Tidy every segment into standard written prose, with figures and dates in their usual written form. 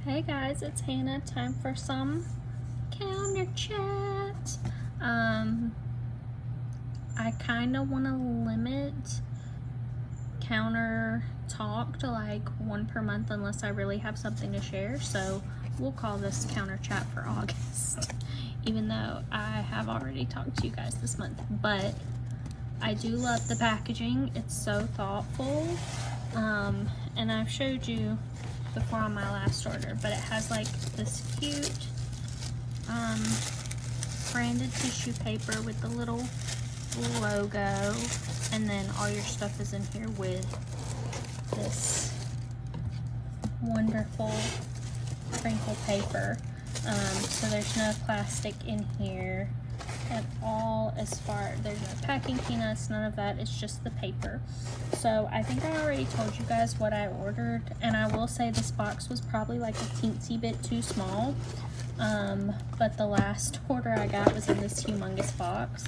Hey guys, it's Hannah. Time for some counter chat. I kind of want to limit counter talk to like one per month unless I really have something to share. So we'll call this counter chat for August, even though I have already talked to you guys this month. But I do love the packaging. It's so thoughtful. And I've showed you before on my last order, but it has like this cute branded tissue paper with the little logo, and then all your stuff is in here with this wonderful crinkle paper. So there's no plastic in here at all. As far, there's no packing peanuts, none of that. It's just the paper. So I think I already told you guys what I ordered, and I will say this box was probably like a teensy bit too small, but the last order I got was in this humongous box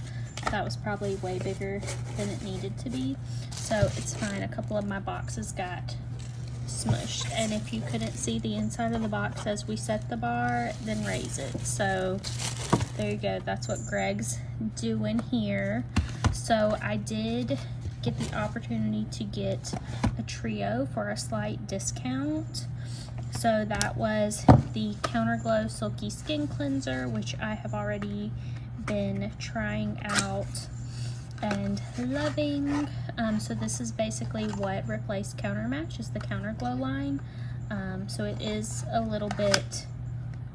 that was probably way bigger than it needed to be. So it's fine. A couple of my boxes got smushed, and if you couldn't see the inside of the box as we set the bar, then raise it. So there you go. That's what Greg's doing here. So I did get the opportunity to get a trio for a slight discount. So that was the Counterglow Silky Skin Cleanser, which I have already been trying out and loving. So this is basically what replaced Countermatch, is the Counterglow line. So it is a little bit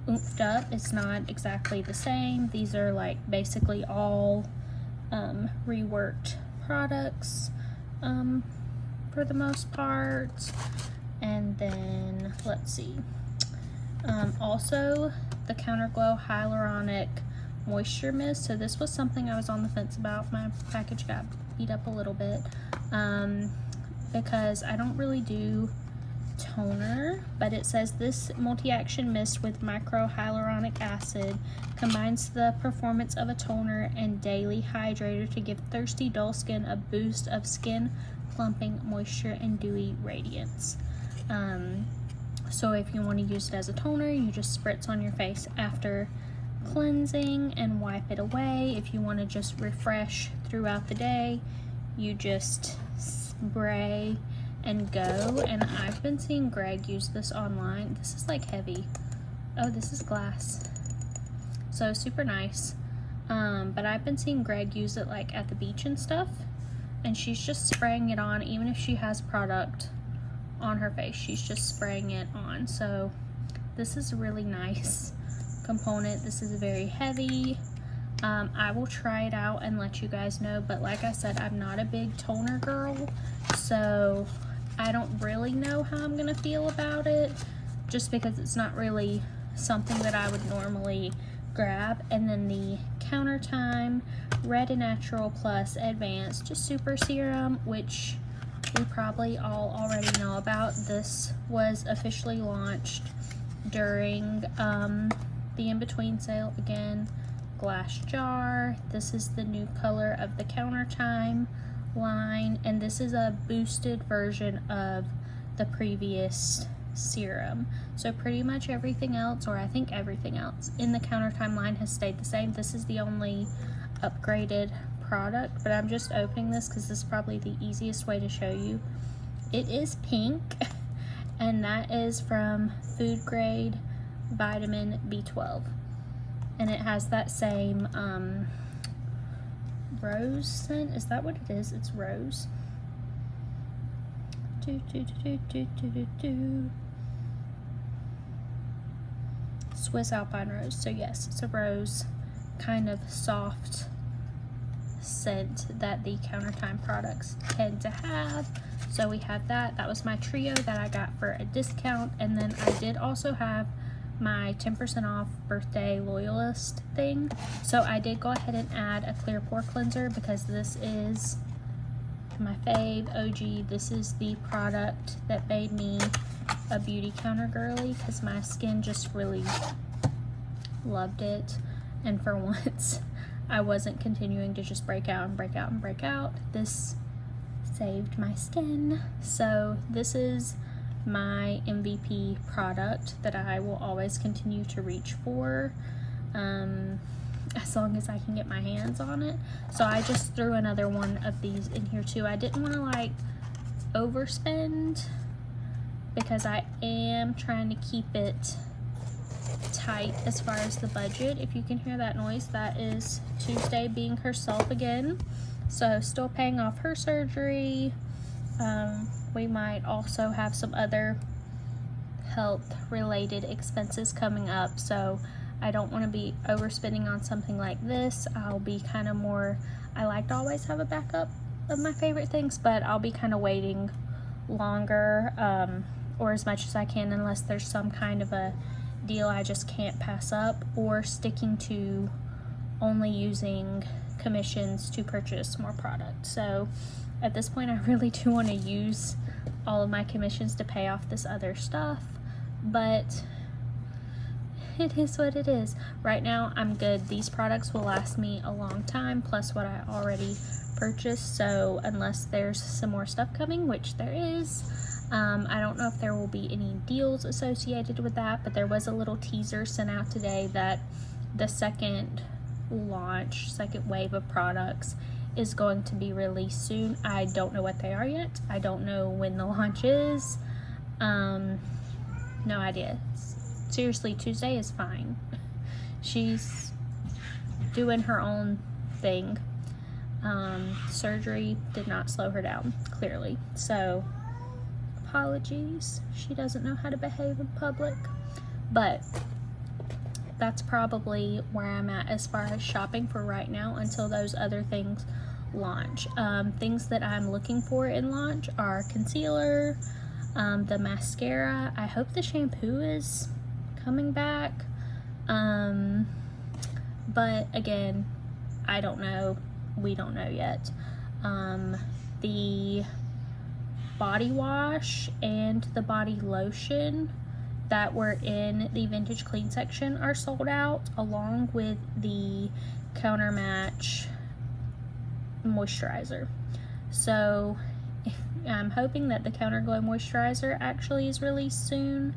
oomphed up. It's not exactly the same. These are like basically all reworked products for the most part. And then let's see, also the Counterglow Hyaluronic Moisture Mist. So this was something I was on the fence about. My package got beat up a little bit because I don't really do toner, but it says this multi-action mist with micro hyaluronic acid combines the performance of a toner and daily hydrator to give thirsty, dull skin a boost of skin plumping moisture and dewy radiance. So if you want to use it as a toner, you just spritz on your face after cleansing and wipe it away. If you want to just refresh throughout the day, you just spray and go. And I've been seeing Greg use this online. This is like heavy. Oh, this is glass, so super nice. But I've been seeing Greg use it like at the beach and stuff, and she's just spraying it on. Even if she has product on her face, she's just spraying it on. So this is a really nice component. This is very heavy. I will try it out and let you guys know, but like I said, I'm not a big toner girl, so I don't really know how I'm gonna feel about it, just because it's not really something that I would normally grab. And then the Countertime Red & Natural Plus Advanced just Super Serum, which we probably all already know about. This was officially launched during the in-between sale. Again, glass jar. This is the new color of the Countertime line, and this is a boosted version of the previous serum. So pretty much everything else, or I think everything else in the Countertime line has stayed the same. This is the only upgraded product, but I'm just opening this because this is probably the easiest way to show you. It is pink, and that is from Food Grade Vitamin B12, and it has that same rose scent. Is that what it is? It's rose. Swiss Alpine Rose. So yes, it's a rose kind of soft scent that the Countertime products tend to have. So we have that. That was my trio that I got for a discount. And then I did also have my 10% off birthday loyalist thing. So I did go ahead and add a clear pore cleanser because this is my fave OG. This is the product that made me a beauty counter girly because my skin just really loved it. And for once, I wasn't continuing to just break out and break out and break out. This saved my skin. So this is my MVP product that I will always continue to reach for, as long as I can get my hands on it. So I just threw another one of these in here too. I didn't want to like overspend because I am trying to keep it tight as far as the budget. If you can hear that noise, that is Tuesday being herself again. So still paying off her surgery. We might also have some other health related expenses coming up, so I don't want to be overspending on something like this. I'll be kind of more, I like to always have a backup of my favorite things, but I'll be kind of waiting longer, or as much as I can, unless there's some kind of a deal I just can't pass up, or sticking to only using commissions to purchase more product. So at this point I really do want to use all of my commissions to pay off this other stuff, but it is what it is. Right now I'm good. These products will last me a long time, plus what I already purchased, so unless there's some more stuff coming, which there is, I don't know if there will be any deals associated with that, but there was a little teaser sent out today that the second wave of products is going to be released soon. I don't know what they are yet. I don't know when the launch is. No idea. Seriously, Tuesday is fine. She's doing her own thing. Surgery did not slow her down, clearly. So, apologies. She doesn't know how to behave in public. But that's probably where I'm at as far as shopping for right now until those other things launch. Things that I'm looking for in launch are concealer, the mascara. I hope the shampoo is coming back, but again, I don't know. We don't know yet. The body wash and the body lotion that were in the Vintage Clean section are sold out, along with the Counter Match moisturizer. So I'm hoping that the Counter Glow moisturizer actually is released soon.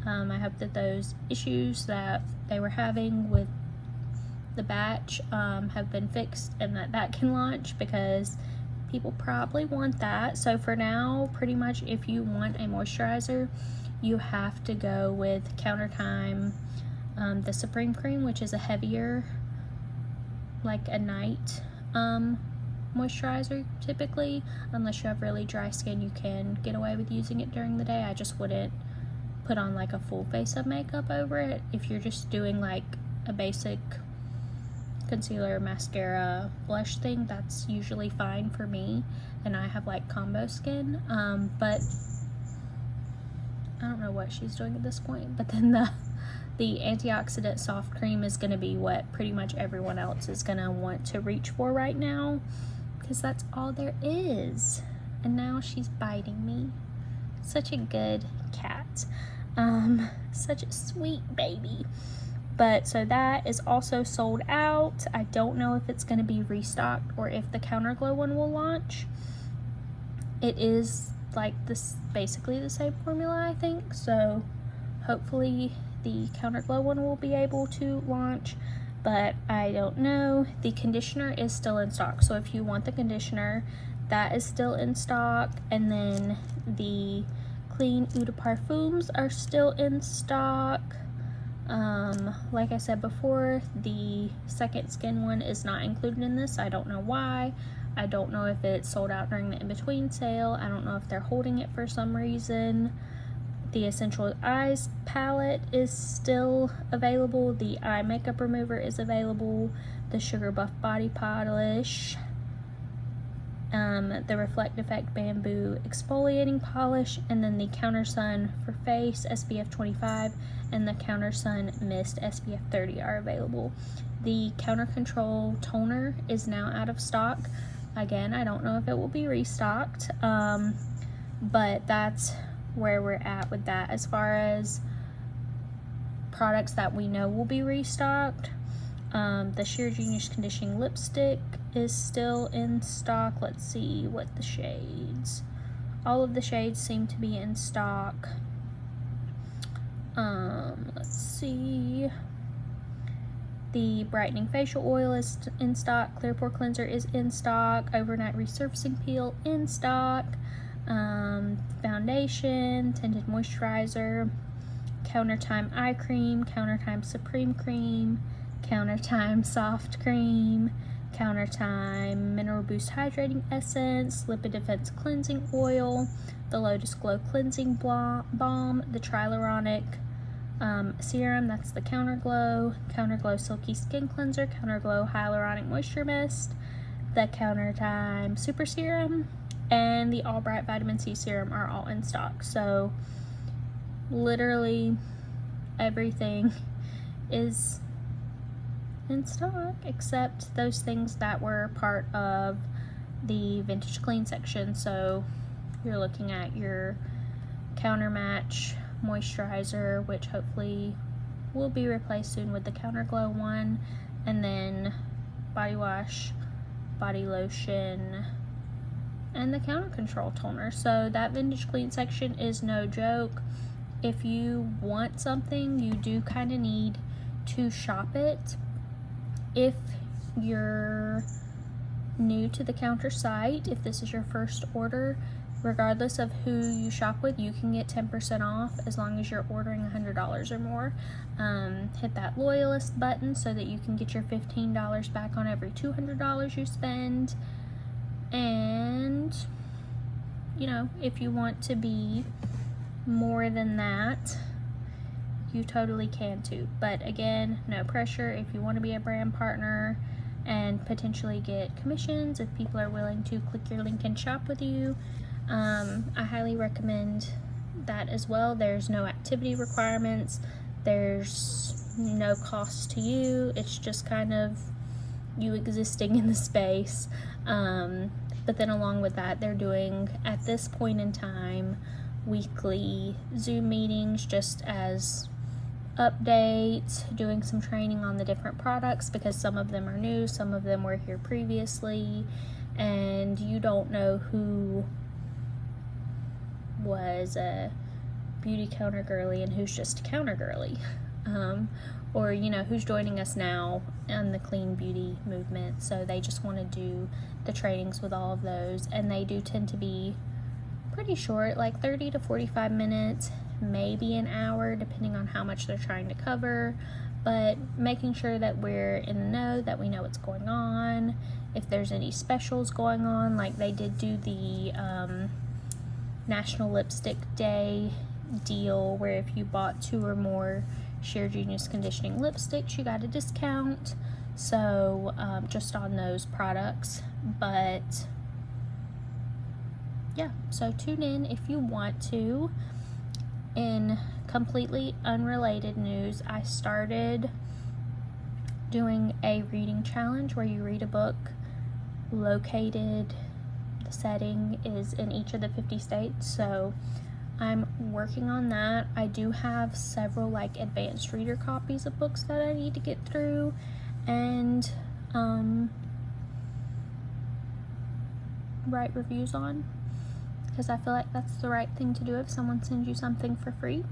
I hope that those issues that they were having with the batch have been fixed, and that can launch, because people probably want that. So for now, pretty much if you want a moisturizer, you have to go with Counter Time, the Supreme Cream, which is a heavier, like a night moisturizer typically. Unless you have really dry skin, you can get away with using it during the day. I just wouldn't put on like a full face of makeup over it. If you're just doing like a basic concealer, mascara, blush thing, that's usually fine for me, and I have like combo skin. But I don't know what she's doing at this point. But then the antioxidant soft cream is going to be what pretty much everyone else is going to want to reach for right now, because that's all there is. And now she's biting me. Such a good cat. Such a sweet baby. But so that is also sold out. I don't know if it's going to be restocked or if the Counter Glow one will launch. It is like this, basically the same formula, I think. So hopefully the Counter Glow one will be able to launch, but I don't know. The conditioner is still in stock, so if you want the conditioner, that is still in stock. And then the Clean Eau de Parfums are still in stock. Like I said before, the Second Skin one is not included in this. I don't know why. I don't know if it's sold out during the in-between sale. I don't know if they're holding it for some reason. The Essential Eyes palette is still available. The eye makeup remover is available. The Sugar Buff body polish. The Reflect Effect bamboo exfoliating polish, and then the Counter Sun for face SPF 25 and the Counter Sun Mist SPF 30 are available. The Counter Control toner is now out of stock. Again, I don't know if it will be restocked, but that's where we're at with that. As far as products that we know will be restocked, the Sheer Genius Conditioning Lipstick is still in stock. Let's see what the shades. All of the shades seem to be in stock. Let's see. The brightening facial oil is in stock. Clear pore cleanser is in stock. Overnight resurfacing peel in stock. Foundation, tinted moisturizer, Counter Time eye cream, Counter Time supreme cream, Counter Time soft cream, Counter Time mineral boost hydrating essence, lipid defense cleansing oil, the Lotus Glow cleansing balm, the Triluronic serum, that's the Counter Glow silky skin cleanser, Counter Glow hyaluronic moisture mist, the Counter Time super serum, and the All Bright vitamin C serum are all in stock. So literally everything is in stock except those things that were part of the Vintage Clean section. So you're looking at your Counter Match moisturizer, which hopefully will be replaced soon with the Counter Glow one, and then body wash, body lotion, and the Counter Control toner. So that Vintage Clean section is no joke. If you want something, you do kind of need to shop it. If you're new to the Counter site, if this is your first order, regardless of who you shop with, you can get 10% off as long as you're ordering $100 or more. Hit that loyalist button so that you can get your $15 back on every $200 you spend. And, you know, if you want to be more than that, you totally can too. But again, no pressure. If you want to be a brand partner and potentially get commissions, if people are willing to click your link and shop with you, I highly recommend that as well. There's no activity requirements, there's no cost to you, it's just kind of you existing in the space. But then along with that, they're doing, at this point in time, weekly Zoom meetings just as updates, doing some training on the different products because some of them are new, some of them were here previously, and you don't know who was a beauty counter girly and who's just a counter girly, or you know, who's joining us now in the clean beauty movement. So they just want to do the trainings with all of those, and they do tend to be pretty short, like 30 to 45 minutes, maybe an hour, depending on how much they're trying to cover, but making sure that we're in the know, that we know what's going on, if there's any specials going on. Like they did do the National Lipstick Day deal where if you bought 2 or more Sheer Genius conditioning lipsticks, you got a discount. So just on those products. But yeah, so tune in if you want to. In completely unrelated news, I started doing a reading challenge where you read a book located, the setting is in each of the 50 states. So I'm working on that. I do have several like advanced reader copies of books that I need to get through, and write reviews on, because I feel like that's the right thing to do if someone sends you something for free.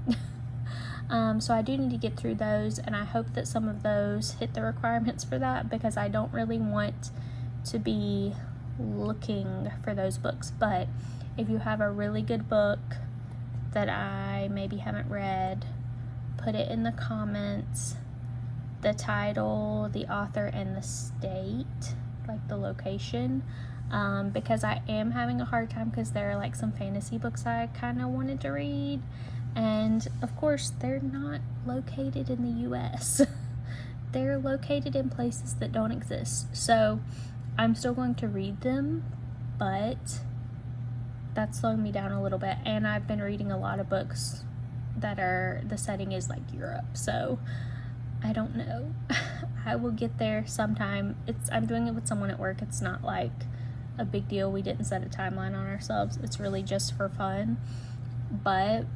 So I do need to get through those, and I hope that some of those hit the requirements for that, because I don't really want to be looking for those books. But if you have a really good book that I maybe haven't read, put it in the comments, the title, the author, and the state, like the location, because I am having a hard time, because there are like some fantasy books I kind of wanted to read, and of course they're not located in the US. They're located in places that don't exist. So I'm still going to read them, but that's slowing me down a little bit. And I've been reading a lot of books that are, the setting is like Europe, so I don't know. I will get there sometime. I'm doing it with someone at work. It's not like a big deal. We didn't set a timeline on ourselves. It's really just for fun. But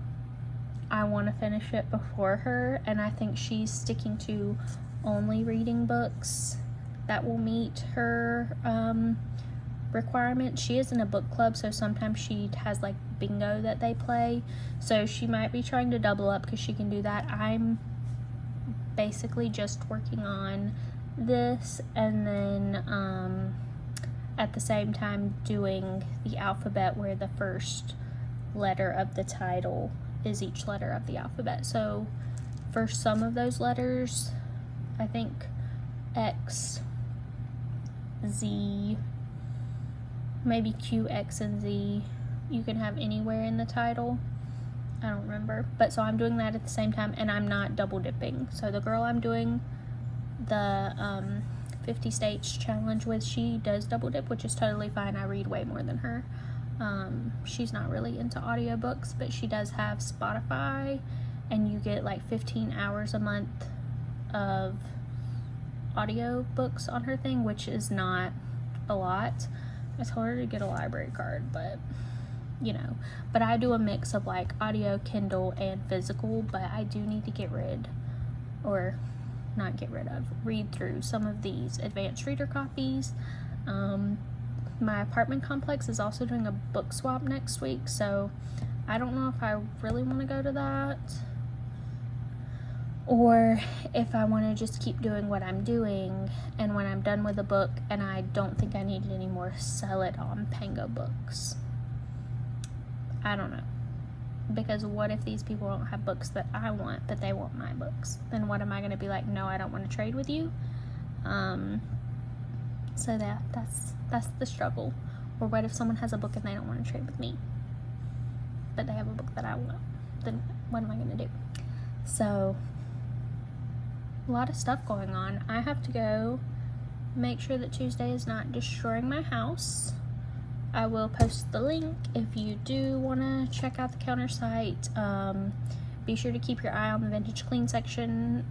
I want to finish it before her, and I think she's sticking to only reading books that will meet her requirements. She is in a book club, so sometimes she has like bingo that they play, so she might be trying to double up because she can do that. I'm basically just working on this, and then at the same time doing the alphabet where the first letter of the title is each letter of the alphabet. So for some of those letters, I think X, Z, maybe Q, X, and Z, you can have anywhere in the title. I don't remember. But so I'm doing that at the same time, and I'm not double dipping. So the girl I'm doing the 50 States challenge with, she does double dip, which is totally fine. I read way more than her. She's not really into audiobooks, but she does have Spotify, and you get like 15 hours a month of audiobooks on her thing, which is not a lot. I told her to get a library card, but you know, but I do a mix of like audio, Kindle, and physical, but I do need to read through some of these advanced reader copies. My apartment complex is also doing a book swap next week, so I don't know if I really want to go to that, or if I want to just keep doing what I'm doing, and when I'm done with a book and I don't think I need it anymore, sell it on Pango Books. I don't know, because what if these people don't have books that I want, but they want my books? Then what am I going to be like, no, I don't want to trade with you? So that's the struggle. Or what if someone has a book and they don't want to trade with me, but they have a book that I want? Then what am I going to do? So a lot of stuff going on. I have to go make sure that Tuesday is not destroying my house. I will post the link if you do want to check out the counter site. Be sure to keep your eye on the vintage clean section.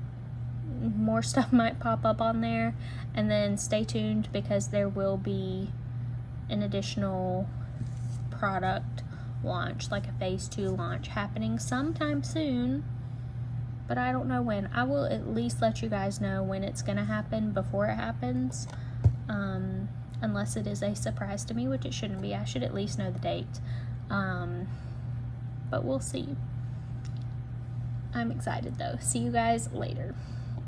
More stuff might pop up on there, and then stay tuned because there will be an additional product launch, like a phase 2 launch, happening sometime soon, but I don't know when. I will at least let you guys know when it's gonna happen before it happens, unless it is a surprise to me, which it shouldn't be. I should at least know the date, but we'll see. I'm excited though. See you guys later.